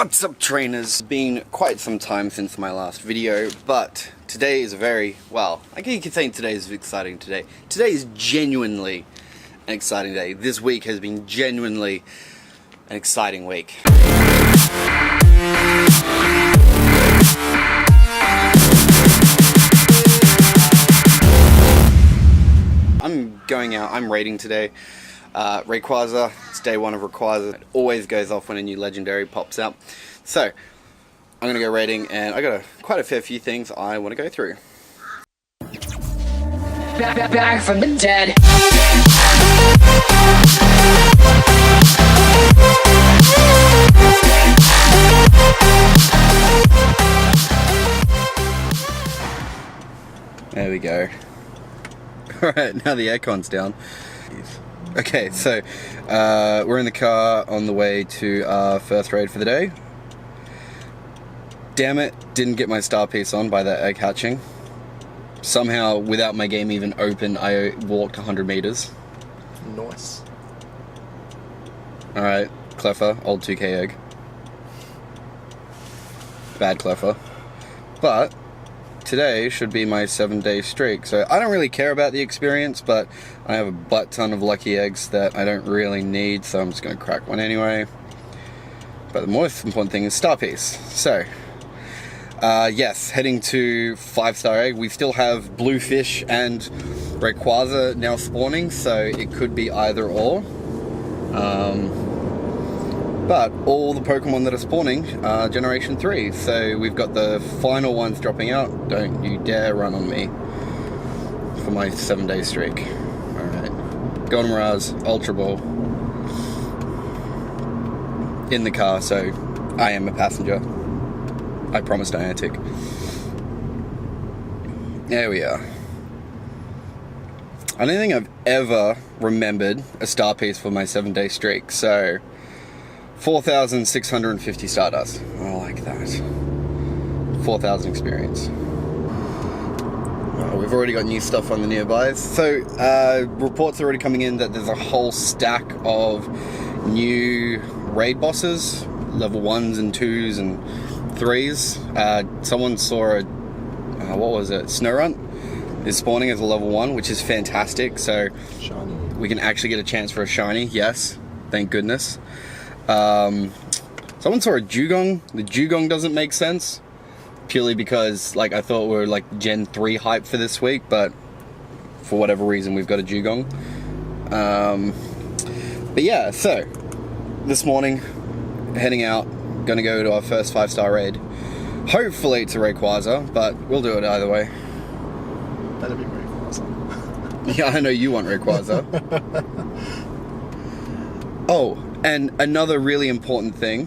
What's up, trainers? It's been quite some time since my last video, but today is a very, well, I guess you could say today is an exciting day. Today is genuinely an exciting day. This week has been genuinely an exciting week. I'm going out, I'm raiding today. Rayquaza, it's day one of Rayquaza. It always goes off when a new legendary pops out. So, I'm gonna go raiding, and I got quite a fair few things I want to go through. Back from the dead. There we go. Alright, now the aircon's down. Okay, so we're in the car on the way to our first raid for the day. Damn it, didn't get my star piece on by that egg hatching. Somehow, without my game even open, I walked 100 meters. Nice. Alright, Cleffer, old 2k egg. Bad Cleffer. But today should be my 7-day streak, so I don't really care about the experience, but I have a butt ton of lucky eggs that I don't really need, so I'm just going to crack one anyway. But the most important thing is star piece. So, yes, heading to 5-star egg. We still have Bluefish and Rayquaza now spawning, so it could be either or. But all the Pokemon that are spawning are Generation 3, so we've got the final ones dropping out. Don't you dare run on me for my 7-day streak. Alright. Golden Mirage, Ultra Ball. In the car, so I am a passenger. I promised Niantic. There we are. I don't think I've ever remembered a star piece for my 7-day streak, so 4,650 Stardust. I like that. 4,000 experience. Oh, we've already got new stuff on the nearbys. So, reports are already coming in that there's a whole stack of new raid bosses, level 1s and 2s and 3s. Someone saw a, what was it? Snorunt is spawning as a level 1, which is fantastic. So, Shiny. we can actually get a chance for a shiny. Yes, thank goodness. Someone saw a Dugong. The Dugong doesn't make sense, purely because I thought we were Gen 3 hype for this week, but for whatever reason we've got a Dugong. But yeah, so this morning, heading out, gonna go to our first 5-star raid. Hopefully it's a Rayquaza, but we'll do it either way. That'd be Rayquaza. Yeah, I know you want Rayquaza. Oh, and another really important thing,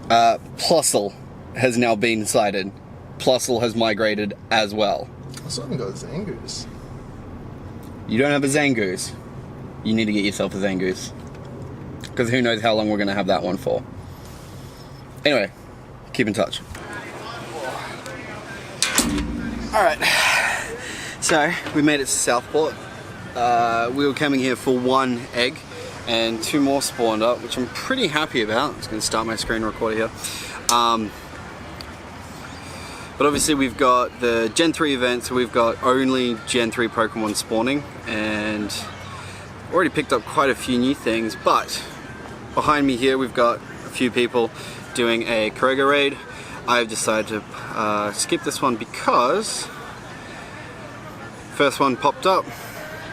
Plusle has now been sighted. Plusle has migrated as well. I still haven't got a Zangoose. You don't have a Zangoose. You need to get yourself a Zangoose. Because who knows how long we're going to have that one for. Anyway, keep in touch. Alright, so we made it to Southport. We were coming here for 1 egg, and 2 more spawned up, which I'm pretty happy about. I'm just going to start my screen recorder here. But obviously we've got the Gen 3 event, so we've got only Gen 3 Pokemon spawning, and already picked up quite a few new things. But behind me here we've got a few people doing a Kroger raid. I've decided to skip this one because first one popped up,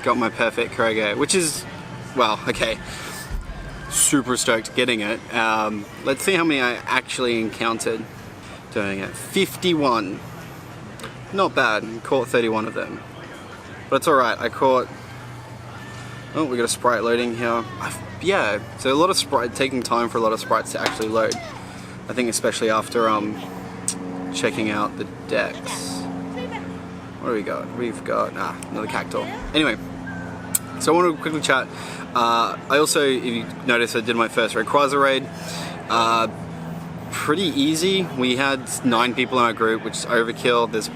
got my perfect Kroger, which is, well, okay, super stoked getting it. Let's see how many I actually encountered doing it. 51. Not bad. Caught 31 of them. But it's alright. I caught... Oh, we got a sprite loading here. Yeah, so a lot of sprite, taking time for a lot of sprites to actually load. I think especially after checking out the decks. What do we got? We've got... another Cactuar. Anyway, so I want to quickly chat. I also, if you notice, I did my first Rayquaza raid. Pretty easy. We had 9 people in our group, which is overkill. There's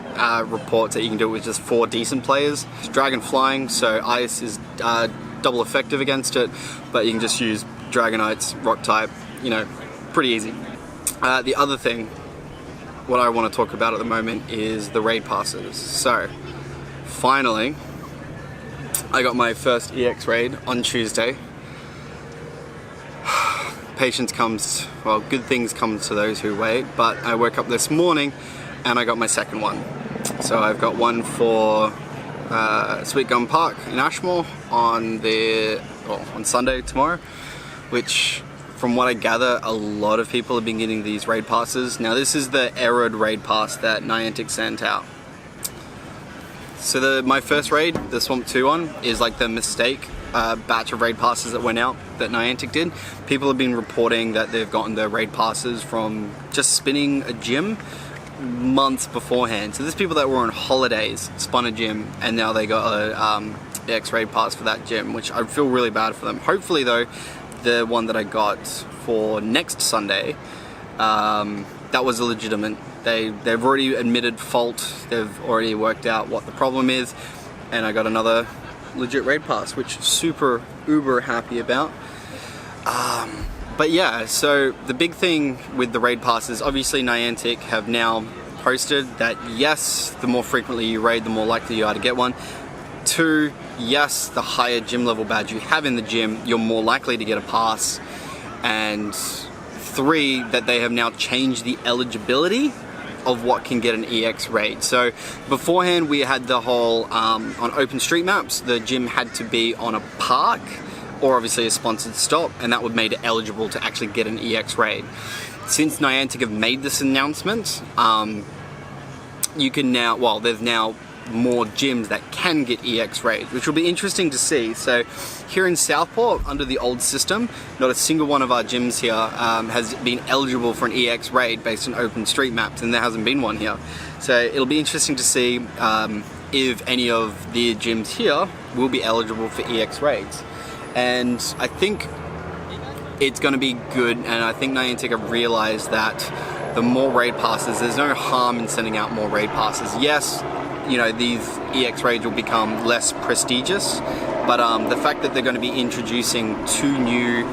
reports that you can do it with just 4 decent players. It's dragon flying, so ice is double effective against it, but you can just use Dragonites, rock type, you know, pretty easy. The other thing, what I want to talk about at the moment is the raid passes. So, finally, I got my first EX raid on Tuesday. Patience comes, well, good things come to those who wait, but I woke up this morning and I got my second one. So I've got one for Sweet Gum Park in Ashmore on Sunday tomorrow, which from what I gather, a lot of people have been getting these raid passes. Now this is the errored raid pass that Niantic sent out. So my first raid, the Swamp 2 one, is like the mistake batch of raid passes that went out that Niantic did. People have been reporting that they've gotten the raid passes from just spinning a gym months beforehand. So there's people that were on holidays, spun a gym, and now they got a EX raid pass for that gym, which I feel really bad for them. Hopefully though, the one that I got for next Sunday, that was illegitimate. They've already admitted fault, they've already worked out what the problem is, and I got another legit raid pass, which super uber happy about. But yeah, so the big thing with the raid passes, obviously Niantic have now posted that yes, the more frequently you raid, the more likely you are to get one. 2, yes, the higher gym level badge you have in the gym, you're more likely to get a pass. And 3, that they have now changed the eligibility of what can get an EX raid. So beforehand we had the whole, on open street maps, the gym had to be on a park or obviously a sponsored stop, and that would make it eligible to actually get an EX raid. Since Niantic have made this announcement, you can now, well, there's now more gyms that can get EX raids, which will be interesting to see. So here in Southport, under the old system, not a single one of our gyms here has been eligible for an EX raid based on open street maps, and there hasn't been one here. So it'll be interesting to see if any of the gyms here will be eligible for EX raids. And I think it's going to be good, and I think Niantic have realized that the more raid passes, there's no harm in sending out more raid passes. Yes, you know, these EX raids will become less prestigious, but the fact that they're going to be introducing 2 new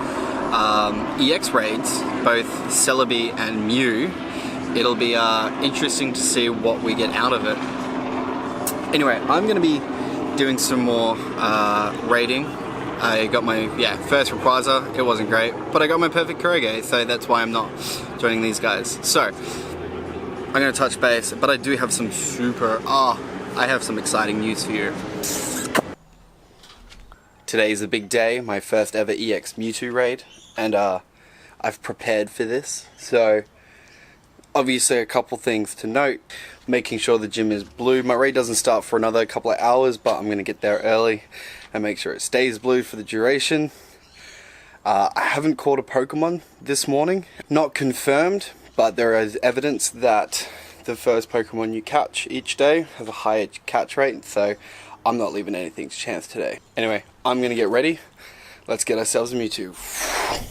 EX raids, both Celebi and Mew, it'll be interesting to see what we get out of it. Anyway, I'm going to be doing some more raiding. I got my first Rayquaza. It wasn't great, but I got my perfect Kurage, so that's why I'm not joining these guys. So I'm going to touch base, but I do have some I have some exciting news for you. Today is a big day, my first ever EX Mewtwo raid, and I've prepared for this. So obviously a couple things to note: making sure the gym is blue. My raid doesn't start for another couple of hours, but I'm going to get there early and make sure it stays blue for the duration. I haven't caught a Pokemon this morning. Not confirmed, but there is evidence that the first Pokemon you catch each day has a higher catch rate, so I'm not leaving anything to chance today. Anyway, I'm going to get ready. Let's get ourselves a Mewtwo.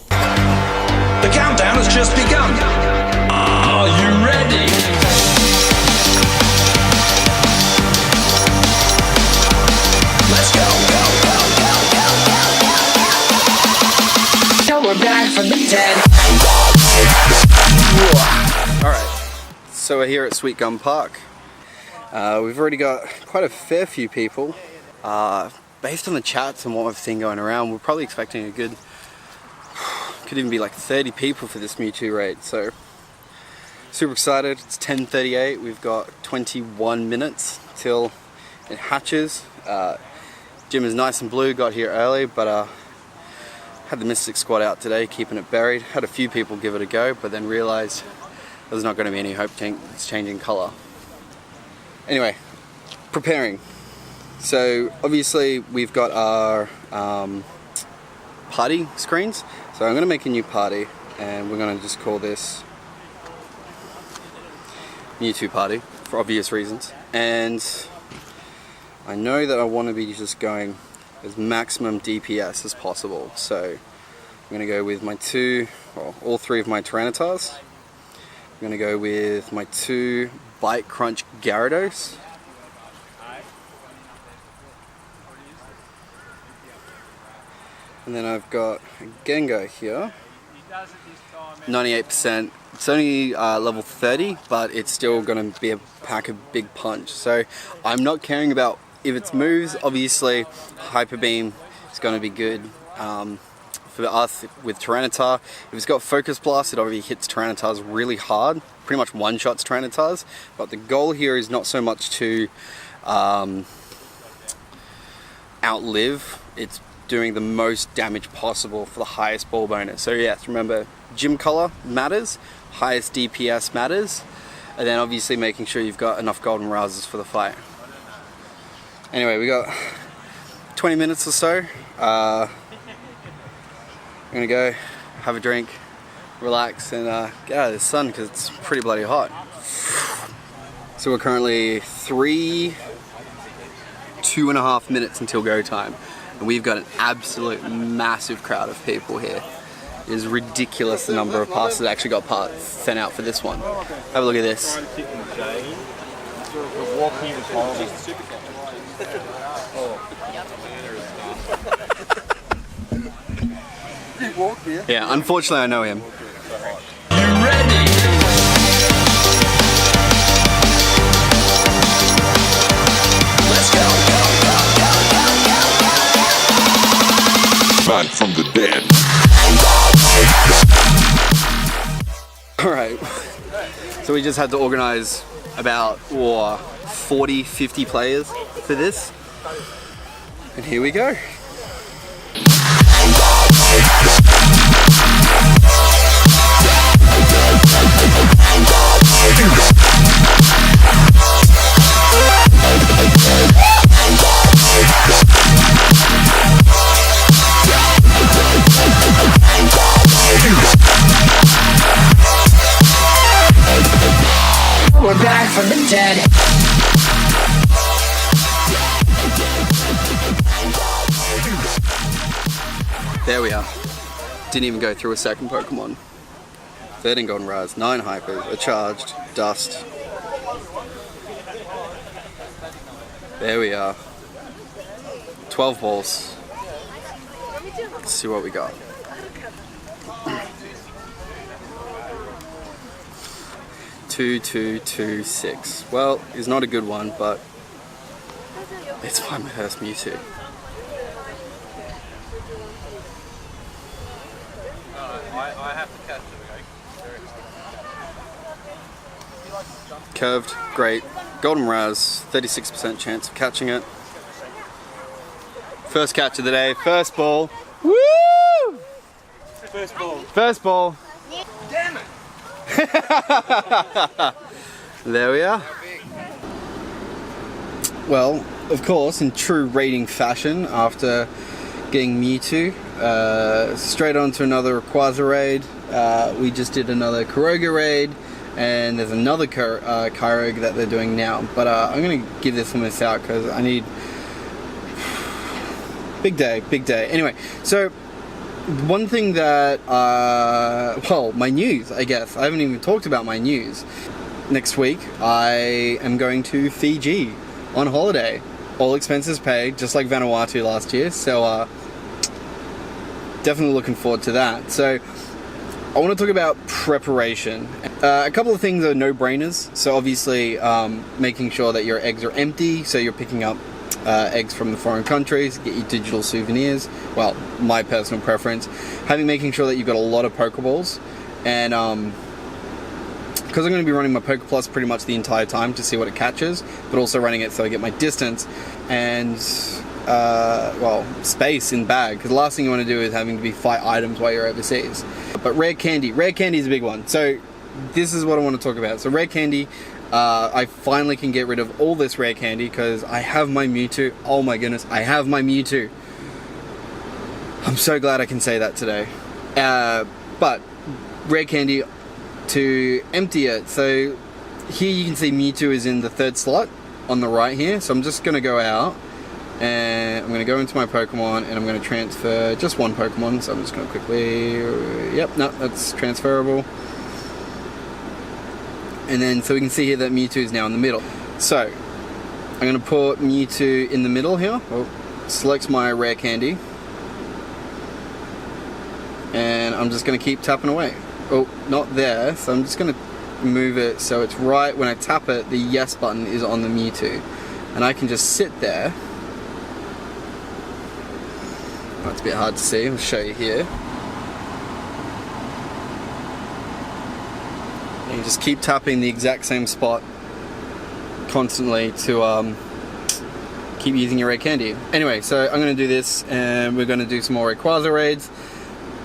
The countdown has just begun. Are you ready? Let's go, Now we're back from the dead. Alright, so we're here at Sweet Gum Park. We've already got quite a fair few people. Based on the chats and what we've seen going around, we're probably expecting a good, could even be like 30 people for this Mewtwo raid. So super excited. It's 10:38. We've got 21 minutes till it hatches. Gym is nice and blue. Got here early, but had the Mystic Squad out today, keeping it buried. Had a few people give it a go, but then realised there's not going to be any hope it's changing colour. Anyway, preparing. So obviously we've got our party screens. So I'm going to make a new party, and we're going to just call this Mewtwo Party for obvious reasons. And I know that I want to be just going as maximum DPS as possible. So I'm going to go with my all 3 of my Tyranitars. I'm going to go with my 2 Bite Crunch Gyarados. And then I've got a Gengar here. 98%. It's only level 30, but it's still going to be a pack a big punch. So I'm not caring about if it moves. Obviously, Hyper Beam is going to be good for us with Tyranitar. If it's got Focus Blast, it already hits Tyranitars really hard. Pretty much one-shots Tyranitars. But the goal here is not so much to outlive. It's doing the most damage possible for the highest ball bonus. So yes, remember, gym color matters, highest DPS matters, and then obviously making sure you've got enough golden rouses for the fight. Anyway, we got 20 minutes or so. I'm gonna go have a drink, relax, and get out of the sun because it's pretty bloody hot. So we're currently 2.5 minutes until go time. And we've got an absolute massive crowd of people here. It is ridiculous the number of passes that actually got sent out for this one. Have a look at this. Yeah, unfortunately I know him. You ready? Let's go. Man from the dead. Alright, so we just had to organize about 40-50 players for this, and here we go. We're back from the dead. There we are. Didn't even go through a second Pokemon. 13 Golden Rise, 9 Hypers, a Charged, Dust. There we are. 12 balls. Let's see what we got. Two, 2, 6. Well, it's not a good one, but it's my first Mewtwo. I have to catch it. Curved, great. Golden Raz, 36% chance of catching it. First catch of the day, first ball. Woo! First ball. First ball. Damn it! There we are. Well, of course, in true raiding fashion, after getting Mewtwo, straight on to another Rayquaza raid. We just did another Kyogre raid, and there's another Kyogre that they're doing now. But I'm going to give this one miss out because I need... Big day, big day. Anyway, so one thing that, well, my news, I guess. I haven't even talked about my news. Next week, I am going to Fiji on holiday. All expenses paid, just like Vanuatu last year. So, definitely looking forward to that. So, I want to talk about preparation. A couple of things are no-brainers. So, obviously, making sure that your eggs are empty, so you're picking up eggs from the foreign countries, get your digital souvenirs. Well, my personal preference. Making sure that you've got a lot of Pokeballs, and because I'm going to be running my Poke Plus pretty much the entire time to see what it catches, but also running it so I get my distance and well, space in bag, because the last thing you want to do is having to be fight items while you're overseas. But rare candy is a big one. So this is what I want to talk about. So rare candy. I finally can get rid of all this rare candy because I have my Mewtwo. Oh my goodness, I have my Mewtwo. I'm so glad I can say that today. But rare candy to empty it. So here you can see Mewtwo is in the 3rd slot on the right here. So I'm just going to go out and I'm going to go into my Pokemon and I'm going to transfer just one Pokemon. So I'm just going to quickly... Yep, no, that's transferable. And then, so we can see here that Mewtwo is now in the middle. So, I'm going to put Mewtwo in the middle here. Oh, select my rare candy. And I'm just going to keep tapping away. Oh, not there, so I'm just going to move it so it's right when I tap it, the yes button is on the Mewtwo. And I can just sit there. That's a bit hard to see, I'll show you here. And you just keep tapping the exact same spot constantly to keep using your red candy. Anyway, so I'm going to do this and we're going to do some more Rayquaza raids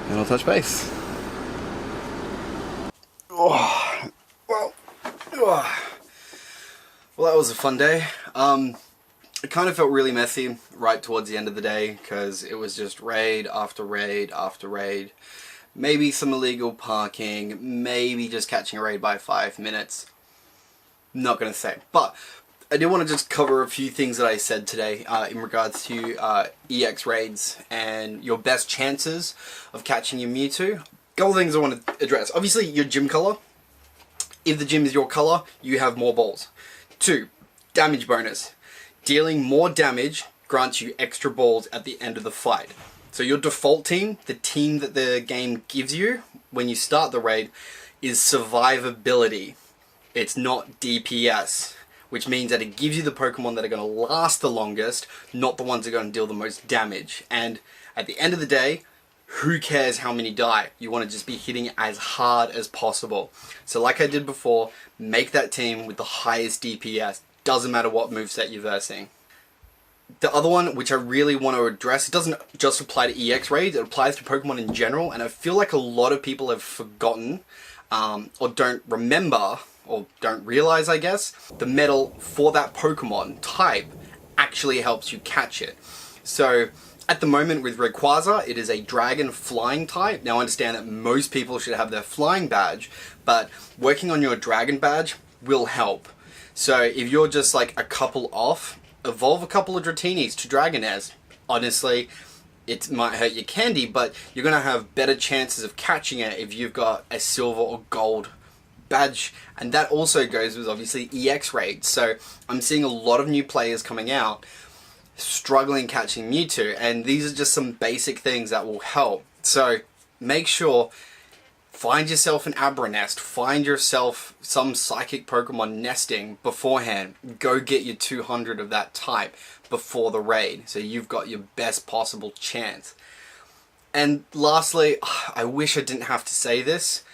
and I'll touch base. Oh, well, that was a fun day. It kind of felt really messy right towards the end of the day because it was just raid after raid after raid. Maybe some illegal parking, maybe just catching a raid by 5 minutes. Not going to say. But I did want to just cover a few things that I said today in regards to EX raids and your best chances of catching your Mewtwo. A couple of things I want to address. Obviously, your gym color. If the gym is your color, you have more balls. 2, damage bonus. Dealing more damage grants you extra balls at the end of the fight. So your default team, the team that the game gives you when you start the raid, is survivability. It's not DPS, which means that it gives you the Pokemon that are going to last the longest, not the ones that are going to deal the most damage. And at the end of the day, who cares how many die? You want to just be hitting as hard as possible. So like I did before, make that team with the highest DPS. Doesn't matter what moveset you're versing. The other one, which I really want to address, it doesn't just apply to EX raids, it applies to Pokemon in general, and I feel like a lot of people have forgotten, or don't remember, or don't realize, I guess, the medal for that Pokemon type actually helps you catch it. So, at the moment with Rayquaza, it is a Dragon Flying type. Now I understand that most people should have their Flying badge, but working on your Dragon badge will help. So if you're just like a couple off, evolve a couple of Dratinis to Dragonairs. Honestly, it might hurt your candy, but you're going to have better chances of catching it if you've got a silver or gold badge. And that also goes with obviously EX raids. So I'm seeing a lot of new players coming out struggling catching Mewtwo, and these are just some basic things that will help. So make sure, find yourself an Abra nest, find yourself some psychic Pokemon nesting beforehand. Go get your 200 of that type before the raid, so you've got your best possible chance. And lastly, I wish I didn't have to say this,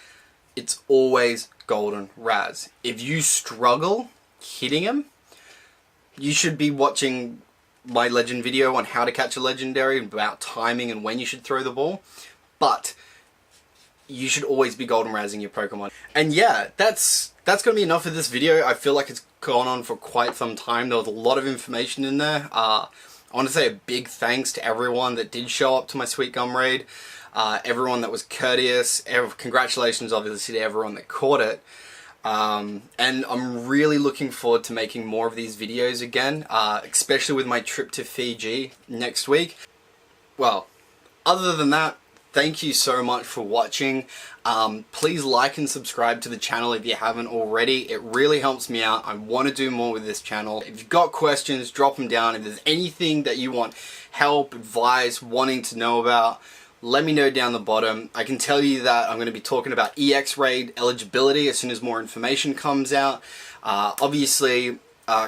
it's always Golden Raz. If you struggle hitting him, you should be watching my legend video on how to catch a legendary, about timing and when you should throw the ball. But you should always be Golden Razzing your Pokemon. And yeah, that's going to be enough for this video. I feel like it's gone on for quite some time. There was a lot of information in there. I want to say a big thanks to everyone that did show up to my Sweet Gum raid. Everyone that was courteous. Congratulations obviously to everyone that caught it. And I'm really looking forward to making more of these videos again, especially with my trip to Fiji next week. Well, other than that, thank you so much for watching. Please like and subscribe to the channel if you haven't already. It really helps me out. I want to do more with this channel. If you've got questions, drop them down. If there's anything that you want help, advice, wanting to know about, let me know down the bottom. I can tell you that I'm going to be talking about EX raid eligibility as soon as more information comes out. Obviously,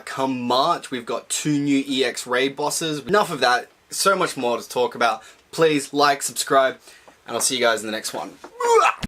come March, we've got 2 new EX raid bosses. Enough of that. So much more to talk about. Please like, subscribe, and I'll see you guys in the next one.